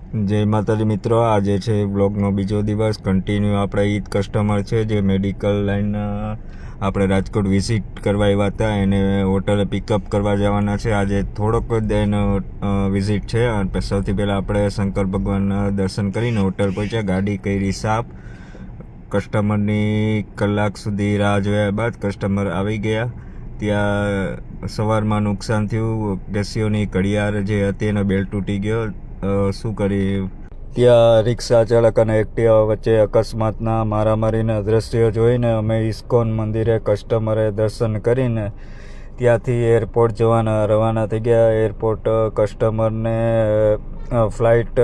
જય માતાજી મિત્રો, આજે છે બ્લોગનો બીજો દિવસ. કન્ટિન્યુ આપણે ઈદ કસ્ટમર છે જે મેડિકલ લાઇનના આપણે રાજકોટ વિઝિટ કરવા આવ્યા હતા, એને હોટલે પિકઅપ કરવા જવાના છે. આજે થોડોક જ એનો વિઝિટ છે. અને સૌથી પહેલાં આપણે શંકર ભગવાનના દર્શન કરીને હોટલ પહોંચ્યા. ગાડી કરી સાફ. કસ્ટમરની કલાક સુધી રાહ જોયા બાદ કસ્ટમર આવી ગયા. ત્યાં સવારમાં નુકસાન થયું. કેસીઓની ઘડિયાળ જે હતી એનો બેલ્ટ તૂટી ગયો. શું કરી ત્યાં રિક્ષા ચાલક અને એક્ટિવા વચ્ચે અકસ્માતના મારામારીના દ્રશ્યો જોઈને અમે ઇસ્કોન મંદિરે કસ્ટમરે દર્શન કરીને ત્યાંથી એરપોર્ટ જવાના રવાના થઈ ગયા. એરપોર્ટ કસ્ટમરને ફ્લાઇટ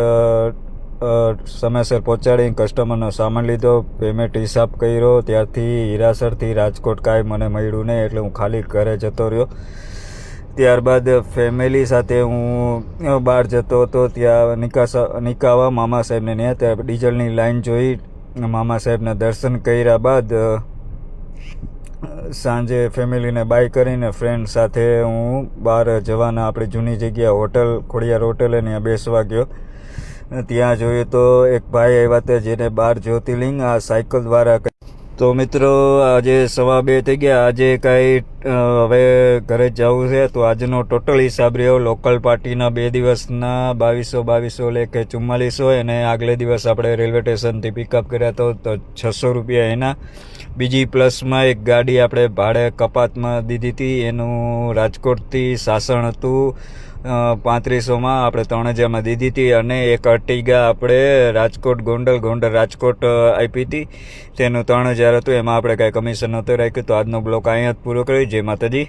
સમયસર પહોંચાડીને કસ્ટમરનો સામાન લીધો, પેમેન્ટ હિસાબ કર્યો. ત્યારથી હીરાસરથી રાજકોટ કાંઈ મને મળ્યું નહીં, એટલે હું ખાલી ઘરે જતો રહ્યો. ત્યારબાદ ફેમિલી સાથે હું બહાર જતો હતો. ત્યાં નિકાવા મામા સાહેબને ત્યાં ત્યાં ડીઝલની લાઈન જોઈ. મામા સાહેબના દર્શન કર્યા બાદ સાંજે ફેમિલીને બાય કરીને ફ્રેન્ડ સાથે હું બહાર જવાના આપણી જૂની જગ્યા હોટલ ખોડિયાર હોટલે ત્યાં બેસવા ગયો. ત્યાં જોયું તો એક ભાઈ આવ્યા હતા જેને 12 જ્યોતિર્લિંગ આ સાયકલ દ્વારા. તો મિત્રો, આજે 2:15 થઈ ગયા. આજે કાંઈ હવે ઘરે જવું છે. તો આજનો ટોટલ હિસાબ રહ્યો લોકલ પાર્ટીના 2 દિવસના 2200 લેખે 4400, અને આગલે દિવસ આપણે રેલવે સ્ટેશનથી પિકઅપ કર્યા તો 600 રૂપિયા એના. બીજી પ્લસમાં એક ગાડી આપણે ભાડે કપાતમાં દીધી હતી, એનું રાજકોટથી સાસણ હતું 3500માં આપણે 3000માં દીધી હતી. અને એક અર્ટિગા આપણે ગોંડલ રાજકોટ આપી હતી, તેનું 3000 હતું. એમાં આપણે કાંઈ કમિશન નહોતું રાખ્યું. તો આજનો બ્લોગ અહીંયા જ પૂરો કર્યો. જય માતાજી.